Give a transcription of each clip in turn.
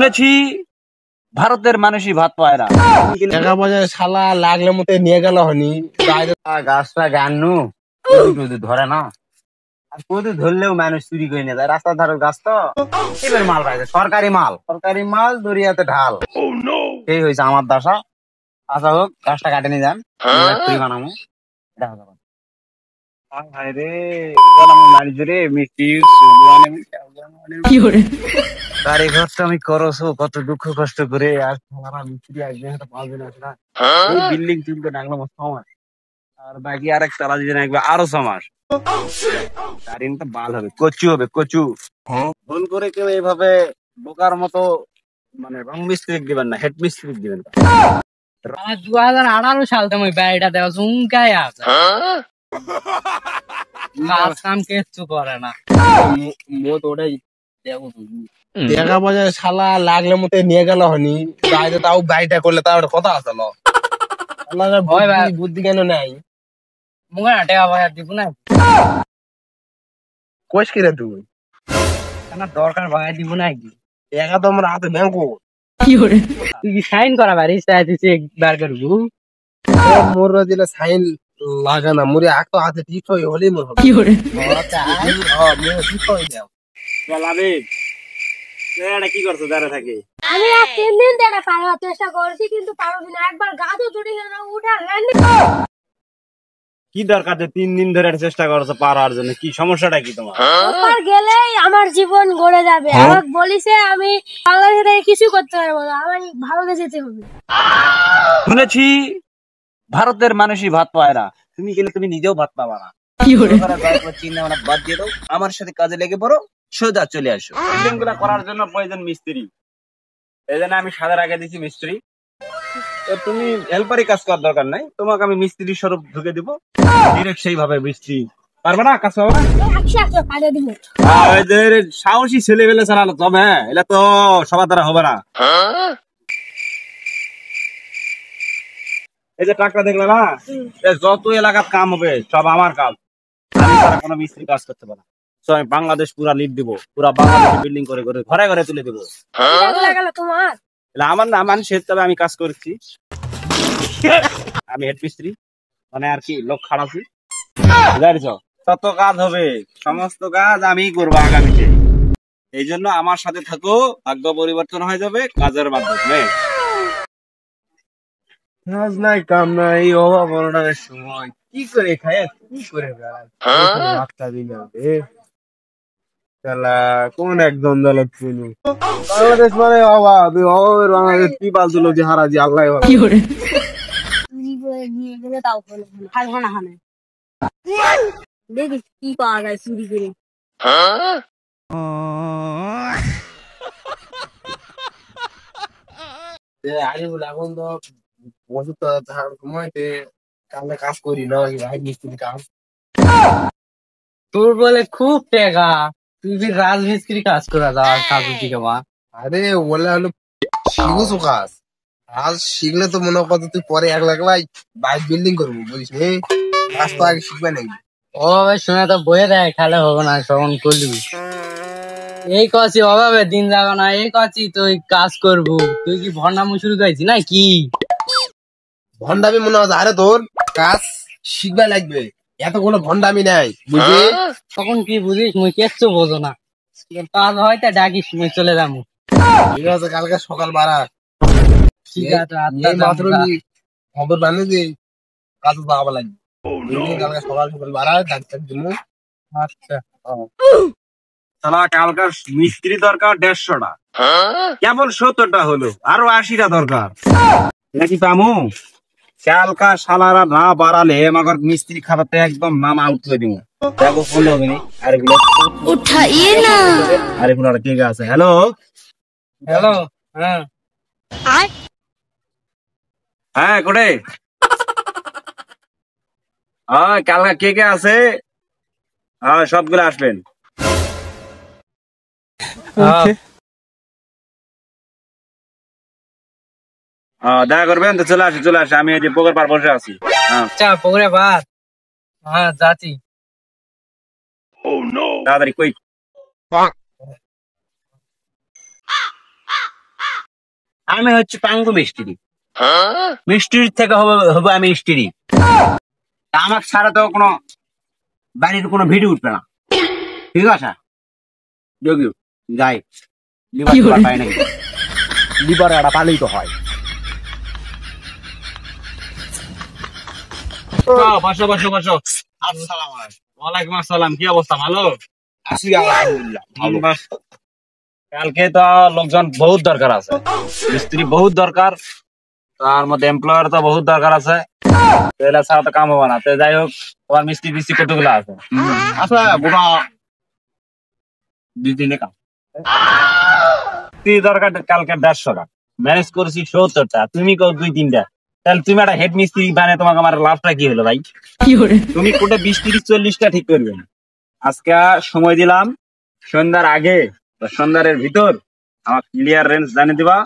শুনেছি ভারতের মানুষই ভাত পায় না। টাকা পয়সা শালা লাগলে মতে নিয়ে গেল হনি গাছটা গান্নু ধরে না, আর কদু ধরলেও মানুষ চুরি করে নিয়ে যায়। রাস্তার ধারে গাছ তো এবার মাল পাইছে, সরকারি মাল দরিয়াতে ঢাল। এই হয়েছে আমার দশা। আচ্ছা হোক, গাছটা কাটে নিয়ে যান, ফ্রি বানাবো। দেখা যাবে। ভাই রে, গাড়ি ঘরটা আমি করছো কত দুঃখ কষ্ট করে, আর মিস্ত্রি একজন পাঁচজন আসে না। এই বিল্ডিং তুলতে লাগলো আমার সময়, আর বাকি আরেক তালা দিতে লাগবে আরো 6 মাস। গাড়ি তো বাল হবে, কচু। ভুল করে কেউ এইভাবে বোকার মতো মানে রং মিস্ত্রি দিবেন না, হেড মিস্ত্রি দিবেন। 2018 সাল থেকে ওই বাড়িটা দেওয়া চুমকায় আছে, কাজ কাম কিচ্ছু করে না। ওটাই টাকা পয়সা শালা লাগলে মতে নিয়ে গেল হনি তাও গাড়িটা করলে তার কথা আছে না। বুদ্ধি কেন নাই মুখে না টাকা পয়সা দিব না, কোষ কিরে তুই দরকার ভাই দিব না কি? টাকা তো আমার হাতে ব্যাংক তুই কি সাইন করা পারিস? বার করবো মোর দিলে সাইন লাগে না, মোরে এক তো হাতে ঠিক হয়ে হলেই মোর হবে। কি করছো দাঁড়া থাকে? আমি আর 3 দিন ধরে পারার চেষ্টা করছি, কিন্তু পারছি না। একবার গাছও চুরি গেল, উঠা ল্যান্ড। কি দরকার যে 3 দিন ধরে চেষ্টা করছো পারার জন্য? কি সমস্যাটা কি তোমার? ওপার গেলেই আমার জীবন গড়ে যাবে। আমাকে বলিছে আমি বাংলাদেশে থেকে কিছু করতে পারবো না, আমার ভারতে যেতে হবে। শুনেছি ভারতের মানুষই ভাত পায় না। তুমি গেলে তুমি নিজেও ভাত পাবা না। চিন্তা ভাবনা বাদ দিয়ে দাও, আমার সাথে কাজে লেগে পড়ো, সোজা চলে আসো। বিল্ডিং গুলা করার জন্য প্রয়োজন মিস্ত্রি, এই জন্য আমি সাদার আগে দিচ্ছি মিস্ত্রি। তো তুমি হেল্পারি কাজ করার দরকার নাই, তোমাকে আমি মিস্ত্রি স্বরূপ ঢুকে দিব ডিরেক্ট। সেইভাবে মিস্ত্রি পারবে না, কাজ পাবে না। সাহসী ছেলে পেলে চালালো তবে, এটা তো সবার দ্বারা হবে না। এই যে ট্রাকটা দেখলে না, যত এলাকার কাম হবে সব আমার কাজ। আমি ছাড়া কোনো মিস্ত্রি কাজ করতে পারে না। আমি বাংলাদেশ পুরা লিড দিব, পুরা বাংলাদেশ বিল্ডিং করে করে ঘরে ঘরে তুলে দেবো। আমার না মানুষের, তবে আমি কাজ করছি, আমি হেড মিস্ত্রি, মানে আর কি লোক খারাপি তত কাজ হবে, সমস্ত কাজ আমি করবো আগামীতে। এই জন্য আমার সাথে থাকো, ভাগ্য পরিবর্তন হয়ে যাবে কাজের মাধ্যমে। কাজ নাই কাম নাই, অভাব অনটনের সময় কি করে খায় কি করে কোন একদম দলত ছিল বাংলাদেশ মানে অভাব, অভাবের বাংলাদেশ কি পালতো লোক যে হারাজি আল্লাহ চুরি করে নিয়ে গেলে তাও হারবো না। দেখি কি পাওয়া যায় চুরি করে। এখন তো বছর তো সময়তে কামে কাজ করি না, মিস্ত্রি কাজ। তোর বলে খুব টেকা, তুই ফির রাজমিস্ত্রি কাজ করা যাওয়ার কাজ দিকে মা। আরে বলে হলো শিখুছো কাজ, কাজ শিখলে তো মনে কর তুই পরে 1 লাখ বাইক বিল্ডিং করবো, বুঝিস নি? কাজ তো আগে শিখবে নাকি? ও ভাই শুনে তো বয়ে দেয়, খেলে হবে না, শ্রবণ করলি। এই কছি অভাবে দিন যাবে না, এই কছি তুই কাজ করবো, তুই কি ভন্ডামি শুরু করেছি না কি? ভন্ডামি মনে হচ্ছে? আরে তোর কাজ শিখবে লাগবে, এত কোনো ভন্ডামি নাই, বুঝলি? তখন কি বুঝিস, মুই কিচ্ছু বোঝো না। কাজ হয় তা ডাকিস, মুই চলে যাবো। ঠিক আছে, কালকে সকাল বাড়া। ঠিক আছে, মাত্র খবর বানিয়ে কাজ পাওয়া লাগবে। কালকে সকাল সকাল বাড়া, ডাক্তার দিব। আচ্ছা, কালকার মিস্ত্রি দরকার 150টা, কেবল 70টা হলো, আরো 80টা দরকার নাকি পামু? কালকা শালারা না বাড়ালে আমার মিস্ত্রি খাতাতে একদম নাম আউট করে দিব। দেখো ফোন হবে নি, আরেগুলো উঠাইয়ে না, আরেগুলো কে আছে? হ্যালো হ্যালো, হ্যাঁ হ্যাঁ, কোটে কালকা কে আছে? হ্যাঁ, সবগুলো আসবেন। দেখা করবেন তো, চলে আসি, আমি এই যে পুকুর পার বসে আছি। আচ্ছা, পুকুরে ভাত, হ্যাঁ যাচ্ছি। তাড়াতাড়ি কই। আমি হচ্ছে পাঙ্গু মিস্ত্রি। মিস্ত্রির থেকে হবে আমি স্ত্রী। আমার ছাড়া তো কোনো বাড়ির কোনো ভিডিও উঠবে না, ঠিক আছে? যোগী যাই লিভার পাই নাকি, লিভার একটা পালেই তো হয়। বসো বসো বসো। আসসালামু আলাইকুম। ওয়ালাইকুম আসসালাম। কি অবস্থা? ভালো আছি আলহামদুলিল্লাহ। কালকে তো লোকজন বহুত দরকার আছে, মিস্ত্রি বহুত দরকার, তার মধ্যে এমপ্লয়ার তো বহুত দরকার আছে, এগুলা ছাড়া তো কাম হবে না। তো যাই হোক, তোমার মিস্ত্রি ফিস্ত্রি কতগুলো আছে? আচ্ছা গোটা 2-3 কাম দরকার। কালকে 150টা ম্যানেজ করছি, 70টা তুমি কো 2-3টা। তাহলে তুমি একটা হেড মিস্ত্রি বানিয়ে তোমাকে আমার লাভটা কি হলো ভাই? তুমি কোটা 20-30-40টা ঠিক করবে। আজকে সময় দিলাম সন্ধ্যার আগে বা সন্ধ্যার ভিতর আমার ক্লিয়ার রেঞ্জ জানিয়ে দিবা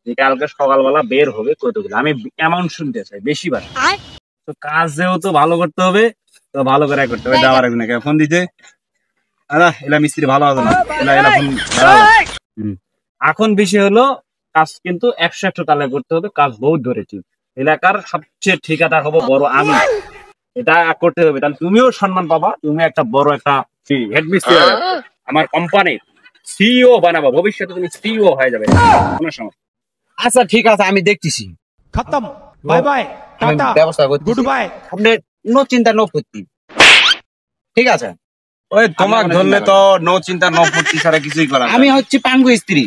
যে কালকে সকালবেলা বের হবে কতগুলো। আমি অ্যামাউন্ট শুনতে চাই বেশি বার। তো কাজ যেহেতু ভালো করতে হবে, তো ভালো করে করতে হবে। যাওয়ার আগে নাকি ফোন দিতে এলা মিস্ত্রি ভালো হবে না, এলা ফোন। এখন বিষয় হলো কাজ কিন্তু 100 তালে করতে হবে। কাজ বহুত ধরেছি, এলাকার সবচেয়ে ঠিকাদার হবো বড় আমি, এটা করতে হবে। তাহলে তুমিও সম্মান পাবা, তুমি একটা বড় একটা হেড মিস্ত্রি আমার কোম্পানির সিইও বানাবো। ভবিষ্যতে তুমি সিইও হয়ে যাবে কোনো সমস্যা। আচ্ছা ঠিক আছে, আমি দেখতেছি। खत्म बाय बाय टाटा ব্যবস্থা করছি, गुड बाय। আপনি নো চিন্তা নো ফুর্তি, ঠিক আছে? ওই তোমাক ধরলে তো নো চিন্তা নো ফুর্তি ছাড়া কিছুই করা। আমি হচ্ছে পাঙ্গু স্ত্রী,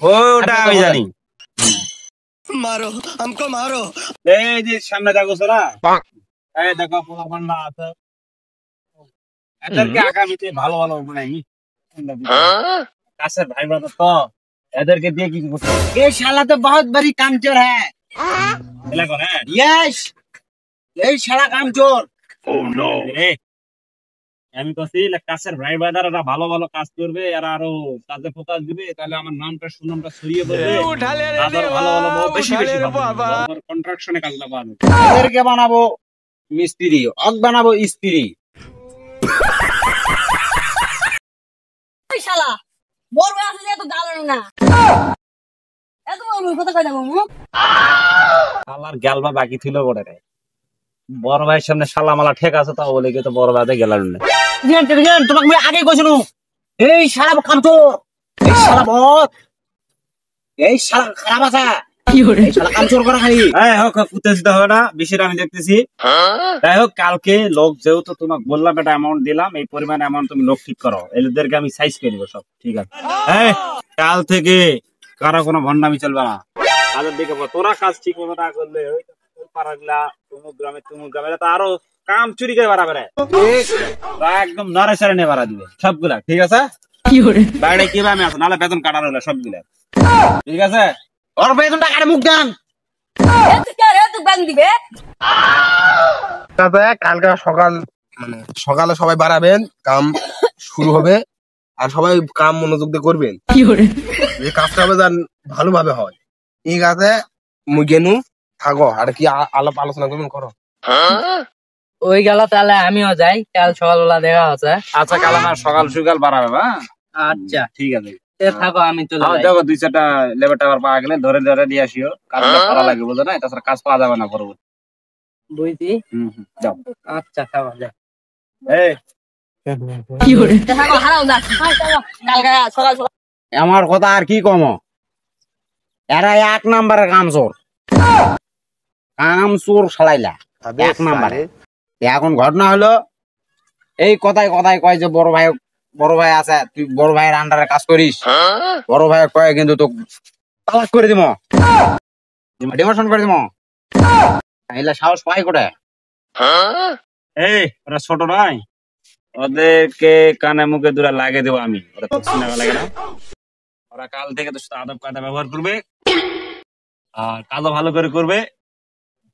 ওটা আমি জানি। मारो हमको मारो। এই যে সামনে দেখো না, এই দেখো পোলাপান্ডা আছে, এদেরকে আগামীতে ভালো ভালো বানাই। কাছের ভাই ব্রাদার তো, এদেরকে দিয়ে কি করতে? এই শালা তো বহুত বড়ি কামচোর হ্যাঁ, यस এই শালা কামচোর। আমি কছি কাছের ভাই ব্রাদাররা ভালো ভালো কাজ করবে, এরা আরো কাজে ফোকাস দিবে, তাহলে আমার নামটা সুনামটা ছড়িয়ে পড়বে, ভালো ভালো বেশি বেশি কন্ট্রাকশনে কাজ লাগাবো। এদেরকে বানাবো মিস্ত্রি, অগ বানাবো স্ত্রী। শালা বড় আছে যে তো জানো না, এত বড় কথা কই যাবো মুখ। শালার গালবা বাকি ছিল বড় রে, বড় ভাইয়ের সামনে শালা মালা ঠেক আছে, তাও বলে কি তো বড় ভাইতে গেলার না। তোমাকে আমি আগে কইছিলাম এই শালা কামচোর, এই শালা বদ, এই শালা খারাপ আছে, কি হরে শালা কামচোর করা খালি। হ্যাঁ হোক উত্তেজিত হবে না, বিষয়টা আমি দেখতেছি। যাই হোক, কালকে লোক যেহেতু তোমাকে বললাম একটা অ্যামাউন্ট দিলাম, এই পরিমাণ অ্যামাউন্ট তুমি লোক ঠিক করো, এদেরকে আমি সাইজ করে দিব সব, ঠিক আছে? হ্যাঁ, কাল থেকে কারো কোনো ভন্ডামি চলবে না। কাজের দিকে তোরা কাজ ঠিক মতো না করলে পাড়াগুলা তুমুক গ্রামে তো আরো কাম চুরি করে বাড়াবে, একদম নড়ে চড়ে নিয়ে বাড়া দিবে সবগুলা, ঠিক আছে? বাইরে কিভাবে আমি আসো, নাহলে বেতন কাটানো হলো সবগুলা, ঠিক আছে? ওর বেতনটা কাটে মুখ দেন। কালকে সকাল মানে সকালে সবাই বাড়াবেন, কাম শুরু হবে, আর সবাই কাম মনোযোগ দিয়ে করবেন, যে কাজটা হবে যেন ভালোভাবে হয়, ঠিক আছে? মুই গেনু থাকো, আর কি আলাপ আলোচনা করবেন করো। ওই গেল, তাহলে আমিও যাই, কাল সকালবেলা দেখা হচ্ছে। আচ্ছা, কাল আমার সকাল সকাল বাড়াবে বা? আচ্ছা ঠিক আছে, থাকো, আমি চলে যাই। দেখো 2-4টা লেবার টাবার পাওয়া গেলে ধরে ধরে দিয়ে আসিও, কাজটা করা লাগে বুঝো না, তাছাড়া কাজ পাওয়া যাবে না পরবর্তী। বুঝছি। যাও। আচ্ছা থাকো, যাই। এই আমার কথা আর কি কম, এরা 1 নাম্বারের কামচোর, কামচোর শালাইলা 1 নাম্বারে। এখন ঘটনা হলো এই কথায় কথায় কয় যে বড় ভাই আছে, তুই বড় ভাইয়ের আন্ডারে কাজ করিস, বড় ভাই কয় কিন্তু তো তালাক করে দিব, ডিমোশন করে দিব, এলা সাহস পাই কোথায়? এই ওরা ছোট নয়, ওদেরকে কানে মুখে দুরা লাগিয়ে দেবো আমি, ওরা তো চিনা লাগে না। ওরা কাল থেকে তো আদব কায়দা ব্যবহার করবে, আর কাজও ভালো করে করবে,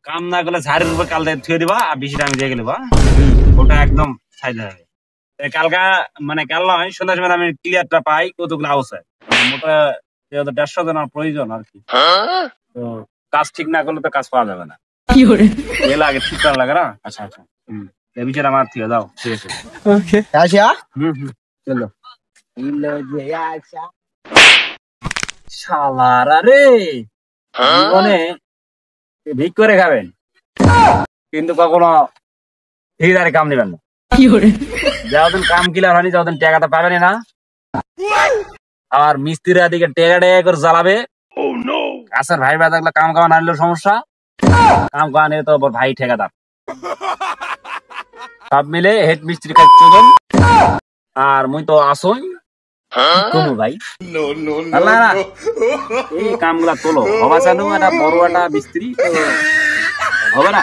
কাম না করলে ঝাড়ির উপর কাল থেকে থুয়ে দিবা, আর বেশিটা আমি দিয়ে গেলে ওটা একদম সাইজে হবে। কালকা মানে কাল নয়, সন্ধ্যার সময় আমি ক্লিয়ারটা পাই কতগুলো আছে, মোটা 150 জনের প্রয়োজন আর কি। তো কাজ ঠিক না করলে তো কাজ পাওয়া যাবে না, এগুলো আগে ঠিক করা লাগে না। আচ্ছা আচ্ছা, এই বিষয়টা আমার থেকে যাও, ঠিক আছে? আসিয়া চলো। শালারা রে, জীবনে ভিক করে খাবেন কিন্তু কখনো ঠিকাদারি কাম নেবেন না। যতদিন কাম ক্লিয়ার হয়নি ততদিন টাকাটা পাবেন না। আর মিস্ত্রিরা দিকে টেকা করে জ্বালাবে। কাছের ভাই ভাই থাকলে কাম কামা আনলেও সমস্যা, কাম কামা নিলে তো ভাই ঠিকাদার। সব মিলে হেড মিস্ত্রি কাজ চলুন। আর মুই তো আসই কমু ভাই, আল্লাহ না এই কামগুলা তোলো হবা জানো, একটা বড় একটা মিস্ত্রি তো হবে না।